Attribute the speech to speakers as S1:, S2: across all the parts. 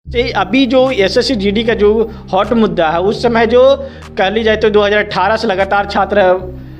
S1: अभी जो SSC GD का जो हॉट मुद्दा है, उस समय जो कह ली जाए तो 2018 से लगातार छात्र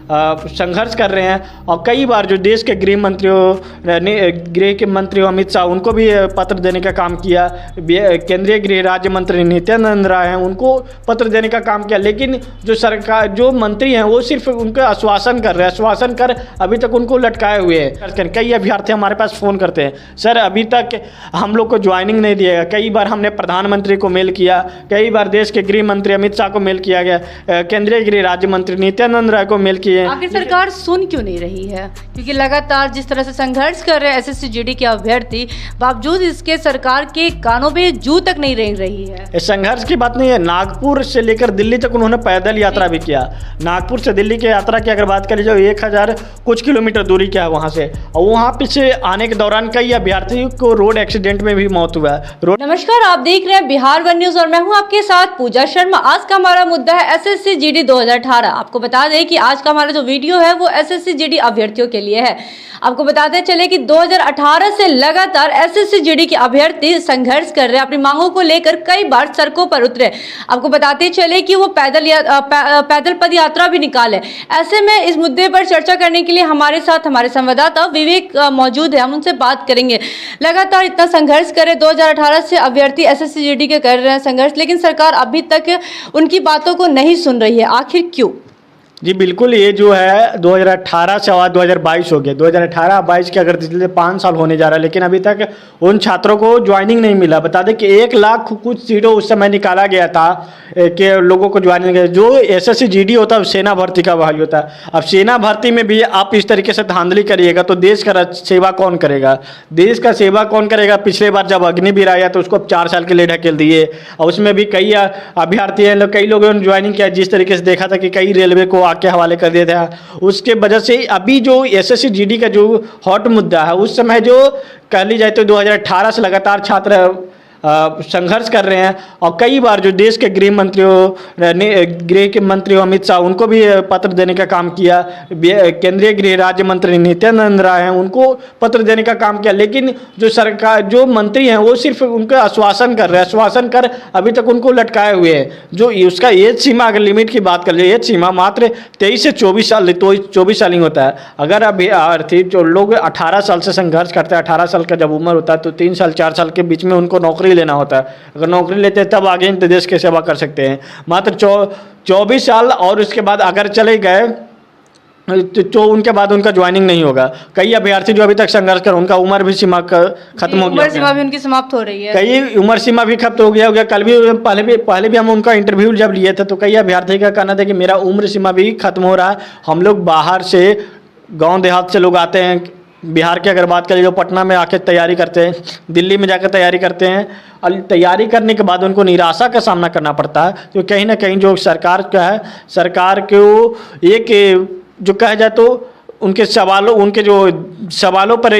S1: संघर्ष कर रहे हैं और कई बार जो देश के गृह के मंत्री अमित शाह उनको भी पत्र देने का काम किया, केंद्रीय गृह राज्य मंत्री नित्यानंद राय हैं उनको पत्र देने का काम किया, लेकिन जो सरकार जो मंत्री हैं वो सिर्फ उनको आश्वासन कर रहे हैं, आश्वासन कर अभी तक उनको लटकाए हुए हैं। कई अभ्यर्थी हमारे पास फ़ोन करते हैं, सर अभी तक हम लोग को ज्वाइनिंग नहीं दिया गया। कई बार हमने प्रधानमंत्री को मेल किया, कई बार देश के गृह मंत्री अमित शाह को मेल किया गया, केंद्रीय गृह राज्य मंत्री नित्यानंद राय को मेल किया।
S2: आखिर सरकार सुन क्यों नहीं रही है? क्योंकि लगातार जिस तरह से संघर्ष कर रहे हैं एसएससी जीडी के अभ्यर्थी, बावजूद इसके सरकार के कानों में जू तक नहीं रेंग रही है।
S1: संघर्ष की बात नहीं है, नागपुर से लेकर दिल्ली तक उन्होंने पैदल यात्रा भी किया। नागपुर से दिल्ली की यात्रा की अगर बात करें जो 1000 कुछ किलोमीटर दूरी क्या है वहाँ से, और वहाँ पीछे आने के दौरान कई अभ्यर्थियों को रोड एक्सीडेंट में भी मौत हुआ है।
S2: नमस्कार, आप देख रहे हैं बिहार वन न्यूज और मैं हूँ आपके साथ पूजा शर्मा। आज का हमारा मुद्दा है एसएससी जीडी 2018। आपको बता दें कि आज का हमारा जो वीडियो है वो एसएससी जीडी अभ्यर्थियों के लिए है। आपको बताते चले कि 2018 से लगातार एसएससी जीडी के अभ्यर्थी संघर्ष कर रहे हैं, अपनी मांगों को लेकर कई बार सड़कों पर उतरे। आपको बताते चले कि वो पैदल पद यात्रा भी निकाले। ऐसे में इस मुद्दे पर चर्चा करने के लिए हमारे साथ हमारे संवाददाता विवेक मौजूद है, हम उनसे बात करेंगे। लगातार इतना संघर्ष करे 2018 से अभ्यर्थी एसएससी जीडी के कर रहे हैं संघर्ष, लेकिन सरकार अभी तक उनकी बातों को नहीं सुन रही है। आखिर क्यों?
S1: जी बिल्कुल, ये जो है 2018 से आज 2022 हो गया। 2018-22 के अगर पिछले 5 साल होने जा रहा है, लेकिन अभी तक उन छात्रों को ज्वाइनिंग नहीं मिला। बता दें कि 1 लाख कुछ सीटों उस समय निकाला गया था कि लोगों को ज्वाइनिंग। जो एसएससी जीडी होता है सेना भर्ती का भाई होता है। अब सेना भर्ती में भी आप इस तरीके से धांधली करिएगा तो देश का सेवा कौन करेगा? देश का सेवा कौन करेगा? पिछले बार जब अग्निवीर आया तो उसको 4 साल के लिए ढकेल दिए, और उसमें भी कई अभ्यर्थी हैं, कई लोगों ने ज्वाइनिंग किया। जिस तरीके से देखा था कि कई रेलवे को के हवाले कर दिया था, उसके वजह से अभी जो एसएससी जीडी का जो हॉट मुद्दा है, उस समय जो कह ली जाए तो 2018 से लगातार छात्र संघर्ष कर रहे हैं और कई बार जो देश के गृह के मंत्री अमित शाह उनको भी पत्र देने का काम किया, केंद्रीय गृह राज्य मंत्री नित्यानंद राय हैं उनको पत्र देने का काम किया, लेकिन जो सरकार जो मंत्री हैं वो सिर्फ उनको आश्वासन कर रहे हैं, आश्वासन कर अभी तक उनको लटकाए हुए हैं। जो उसका एज सीमा अगर लिमिट की बात कर ले, एज सीमा मात्र 23 से 24 साल, तो 24 साल ही होता है। अगर अभ्यर्थी जो लोग 18 साल से संघर्ष करते हैं, 18 साल का जब उम्र होता है तो 3 साल 4 साल के बीच में उनको नौकरी लेना होता है। अगर नौकरी लेते हैं तब आगे देश की सेवा कर सकते हैं। मात्र 24 साल और उसके बाद अगर चले गए तो उनके बाद उनका ज्वाइनिंग नहीं होगा। कई अभ्यर्थी जो अभी तक संघर्ष कर उनका उम्र भी सीमा खत्म हो गया,
S2: उम्र सीमा भी उनकी समाप्त हो रही है।
S1: कई उम्र सीमा भी खत्म हो गया। कल भी पहले भी हम उनका इंटरव्यू जब लिए थे तो कई अभ्यर्थी का कहना था कि मेरा उम्र सीमा भी खत्म हो रहा है। हम लोग बाहर से गाँव देहात से लोग आते हैं, बिहार की अगर बात करें जो पटना में आके तैयारी करते हैं, दिल्ली में जाकर तैयारी करते हैं, और तैयारी करने के बाद उनको निराशा का सामना करना पड़ता है। तो कहीं ना कहीं जो सरकार का है, सरकार को एक जो कहा जाए तो उनके सवालों पर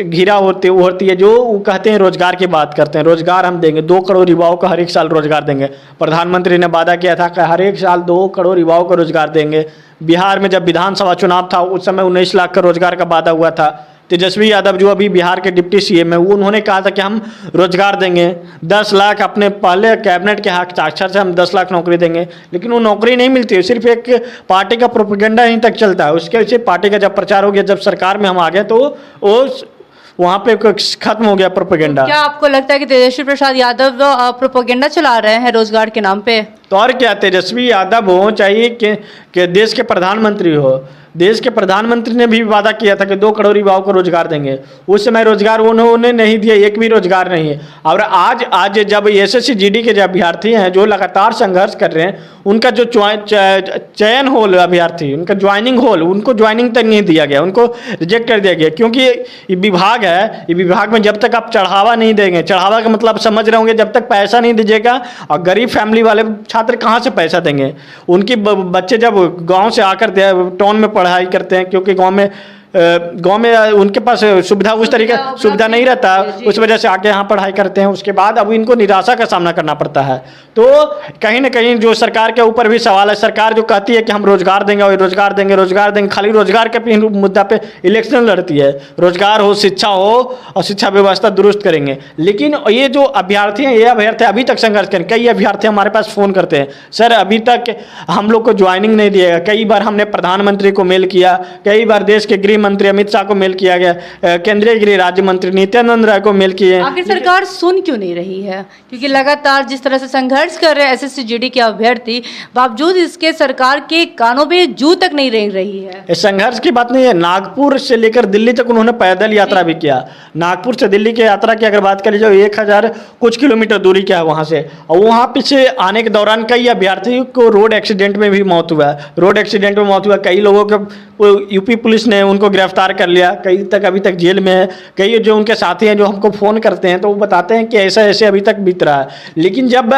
S1: घिरा होती है। जो वो कहते हैं रोजगार की बात करते हैं, रोजगार हम देंगे, 2 करोड़ युवाओं को हर एक साल रोजगार देंगे। प्रधानमंत्री ने वादा किया था कि हर एक साल 2 करोड़ युवाओं को रोजगार देंगे। बिहार में जब विधानसभा चुनाव था उस समय 19 लाख का रोजगार का वादा हुआ था। तेजस्वी यादव जो अभी बिहार के डिप्टी सीएम है, वो उन्होंने कहा था कि हम रोजगार देंगे 10 लाख, अपने पहले कैबिनेट के हस्ताक्षर से हम 10 लाख नौकरी देंगे, लेकिन वो नौकरी नहीं मिलती है। सिर्फ एक पार्टी का प्रोपेगेंडा यहीं तक चलता है। उसके पीछे पार्टी का जब प्रचार हो गया, जब सरकार में हम आ गए तो वो वहाँ पे खत्म हो गया प्रोपेगेंडा।
S2: क्या आपको लगता है कि तेजस्वी प्रसाद यादव प्रोपेगेंडा चला रहे हैं रोजगार के नाम पे?
S1: तो और क्या, तेजस्वी यादव हो चाहिए कि देश के प्रधानमंत्री हो। देश के प्रधानमंत्री ने भी वादा किया था कि 2 करोड़ युवाओं को रोजगार देंगे। उस समय रोजगार उन्होंने नहीं दिया, एक भी रोजगार नहीं है। और आज जब एसएससी जीडी के जो अभ्यर्थी हैं जो लगातार संघर्ष कर रहे हैं, उनका जो चयन होल अभ्यर्थी, उनका ज्वाइनिंग होल, उनको ज्वाइनिंग तक नहीं दिया गया, उनको रिजेक्ट कर दिया गया। क्योंकि ये विभाग है, ये विभाग में जब तक आप चढ़ावा नहीं देंगे, चढ़ावा का मतलब समझ रहे होंगे, जब तक पैसा नहीं दीजिएगा, और गरीब फैमिली वाले छात्र कहाँ से पैसा देंगे? उनके बच्चे जब गाँव से आकर टाउन में पढ़ाई करते हैं, क्योंकि गांव में गांव में उनके पास सुविधा उस तरीके सुविधा नहीं रहता, उस वजह से आके यहाँ पढ़ाई करते हैं। उसके बाद अब इनको निराशा का सामना करना पड़ता है। तो कहीं ना कहीं जो सरकार के ऊपर भी सवाल है, सरकार जो कहती है कि हम रोजगार देंगे और रोजगार देंगे, खाली रोजगार के मुद्दा पे इलेक्शन लड़ती है। रोजगार हो, शिक्षा हो और शिक्षा व्यवस्था दुरुस्त करेंगे, लेकिन ये जो अभ्यर्थी हैं, ये अभ्यर्थी अभी तक संघर्ष करें। कई अभ्यर्थी हमारे पास फ़ोन करते हैं, सर अभी तक हम लोग को ज्वाइनिंग नहीं दिएगा। कई बार हमने प्रधानमंत्री को मेल किया, कई बार देश के गृह मंत्री अमित शाह को मेल किया गया, केंद्रीय गृह राज्य मंत्री नित्यानंद राय को मेल किए।
S2: आखिर सरकार सुन क्यों नहीं रही है? क्योंकि लगातार जिस तरह से संघर्ष कर रहे हैं एसएससी जीडी के अभ्यर्थी, बावजूद इसके सरकार के कानों में जू तक नहीं रेंग रही है।
S1: संघर्ष की बात नहीं है, नागपुर से लेकर दिल्ली तक उन्होंने पैदल यात्रा भी किया। नागपुर से दिल्ली की यात्रा की अगर बात करें, जो 1000 कुछ किलोमीटर दूरी क्या है वहाँ से, और वहाँ पीछे आने के दौरान कई अभ्यर्थियों को रोड एक्सीडेंट में भी मौत हुआ। रोड एक्सीडेंट में मौत हुआ, कई लोगों को यूपी पुलिस ने उनको गिरफ्तार कर लिया, कई तक अभी तक जेल में है। कई जो उनके साथी हैं जो हमको फ़ोन करते हैं तो वो बताते हैं कि ऐसा ऐसे अभी तक बीत रहा है। लेकिन जब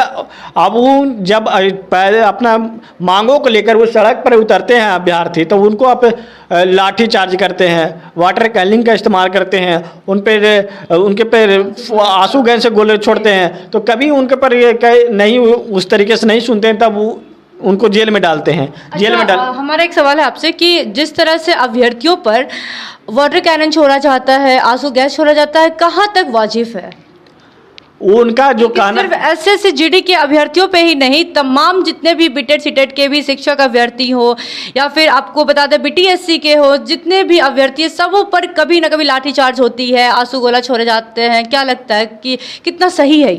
S1: अपना मांगों को लेकर वो सड़क पर उतरते हैं अभ्यर्थी, तो उनको आप लाठी चार्ज करते हैं, वाटर कैनिंग का इस्तेमाल करते हैं, उनके पे आंसू गैस से गोले छोड़ते हैं। तो कभी उनके पर ये नहीं उस तरीके से नहीं सुनते हैं, तब उनको जेल में डालते हैं। जेल में
S2: हमारा एक सवाल है आपसे कि जिस तरह से अभ्यर्थियों पर वाटर कैनन छोड़ा जाता है, आंसू गैस छोड़ा जाता है, कहाँ तक वाजिब है?
S1: उनका जो कहना
S2: सिर्फ एसएससी जीडी के अभ्यर्थियों पे ही नहीं, तमाम जितने भी बीटेड सीटेड के भी शिक्षक अभ्यर्थी हो या फिर आपको बता दें बीटीएससी के हो, जितने भी अभ्यर्थी सबों पर कभी ना कभी लाठीचार्ज होती है, आंसू गोला छोड़े जाते हैं। क्या लगता है कि कितना सही है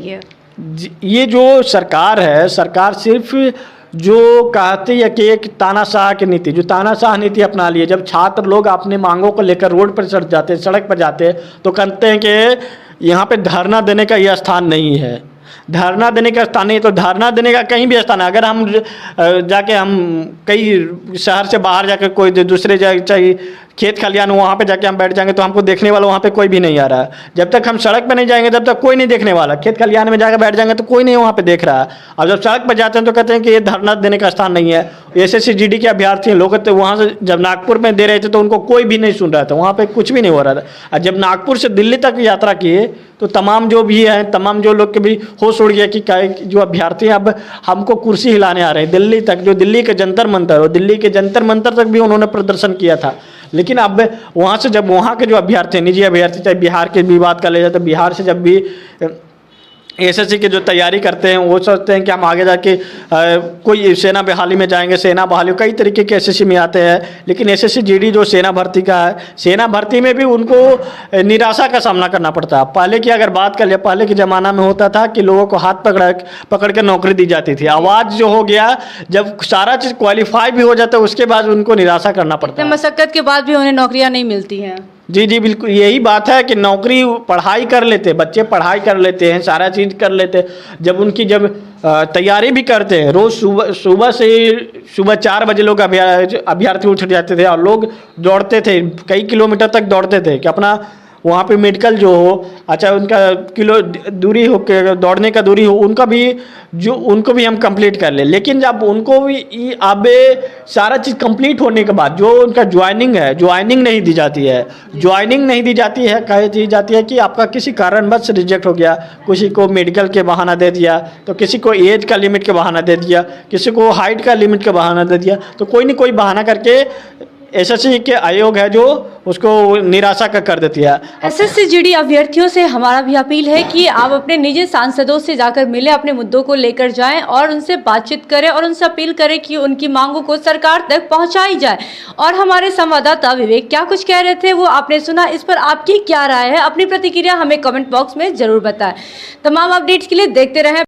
S2: ये
S1: जो सरकार है, सरकार सिर्फ जो कहती है कि एक तानाशाह की नीति, जो तानाशाह नीति अपना लिए। जब छात्र लोग अपने मांगों को लेकर रोड पर चढ़ जाते हैं, सड़क पर जाते हैं, तो कहते हैं कि यहाँ पे धरना देने का यह स्थान नहीं है। धरना देने का स्थान नहीं, तो धरना देने का कहीं भी स्थान है। अगर हम जाके हम कई शहर से बाहर जाकर कोई दूसरे जगह चाहिए खेत खलियान, वहाँ पे जाके हम बैठ जाएंगे तो हमको देखने वाला वहाँ पे कोई भी नहीं आ रहा है। जब तक हम सड़क पे नहीं जाएंगे तब तक कोई नहीं देखने वाला। खेत खलियान में जाकर बैठ जाएंगे तो कोई नहीं वहाँ पे देख रहा है। और जब सड़क पर जाते हैं तो कहते हैं कि ये धरना देने का स्थान नहीं है। एसएससी जीडी के अभ्यर्थी लोग तो वहाँ से जब नागपुर में दे रहे थे तो उनको कोई भी नहीं सुन रहा था, वहाँ पे कुछ भी नहीं हो रहा था। और जब नागपुर से दिल्ली तक यात्रा किए तो तमाम जो भी हैं, तमाम जो लोग के भी होश उड़ गया कि जो अभ्यर्थी अब हमको कुर्सी हिलाने आ रहे हैं दिल्ली तक। जो दिल्ली के जंतर मंतर हो, दिल्ली के जंतर मंतर तक भी उन्होंने प्रदर्शन किया था। लेकिन अब वहाँ से जब वहाँ के जो अभ्यर्थी, निजी अभ्यर्थी, चाहे बिहार के भी बात कर ले जाए तो बिहार से जब भी एसएससी की जो तैयारी करते हैं वो सोचते हैं कि हम आगे जाके कोई सेना बहाली में जाएंगे, सेना बहाली कई तरीके के एसएससी में आते हैं। लेकिन एसएससी जीडी जो सेना भर्ती का है, सेना भर्ती में भी उनको निराशा का सामना करना पड़ता है। पहले की अगर बात कर ले, पहले के ज़माना में होता था कि लोगों को हाथ पकड़ के नौकरी दी जाती थी। आवाज़ जो हो गया, जब सारा चीज़ क्वालिफाई भी हो जाता है उसके बाद उनको निराशा करना पड़ता है।
S2: मशक्कत के बाद भी उन्हें नौकरियाँ नहीं मिलती हैं।
S1: जी जी बिल्कुल, यही बात है कि नौकरी पढ़ाई कर लेते, बच्चे पढ़ाई कर लेते हैं, सारा चीज़ कर लेते। जब उनकी तैयारी भी करते हैं, रोज़ सुबह 4 बजे लोग अभ्यर्थी उठ जाते थे और लोग दौड़ते थे, कई किलोमीटर तक दौड़ते थे कि अपना वहाँ पे मेडिकल जो हो, अच्छा उनका किलो दूरी हो के दौड़ने का दूरी हो, उनको भी हम कंप्लीट कर ले। लेकिन जब उनको भी अब सारा चीज़ कंप्लीट होने के बाद जो उनका ज्वाइनिंग है, ज्वाइनिंग नहीं दी जाती है। ज्वाइनिंग नहीं दी जाती है, कह दी जाती है कि आपका किसी कारणवश रिजेक्ट हो गया। किसी को मेडिकल के बहाना दे दिया, तो किसी को एज का लिमिट के बहाना दे दिया, किसी को हाइट का लिमिट का बहाना दे दिया। तो कोई न कोई बहाना करके एसएससी के आयोग है जो उसको निराशा का कर देती है।
S2: एसएससी जीडी अभ्यर्थियों से हमारा भी अपील है कि आप अपने निजी सांसदों से जाकर मिलें, अपने मुद्दों को लेकर जाएं और उनसे बातचीत करें और उनसे अपील करें कि उनकी मांगों को सरकार तक पहुंचाई जाए। और हमारे संवाददाता विवेक क्या कुछ कह रहे थे वो आपने सुना। इस पर आपकी क्या राय है? अपनी प्रतिक्रिया हमें कमेंट बॉक्स में जरूर बताएं। तमाम अपडेट्स के लिए देखते रहें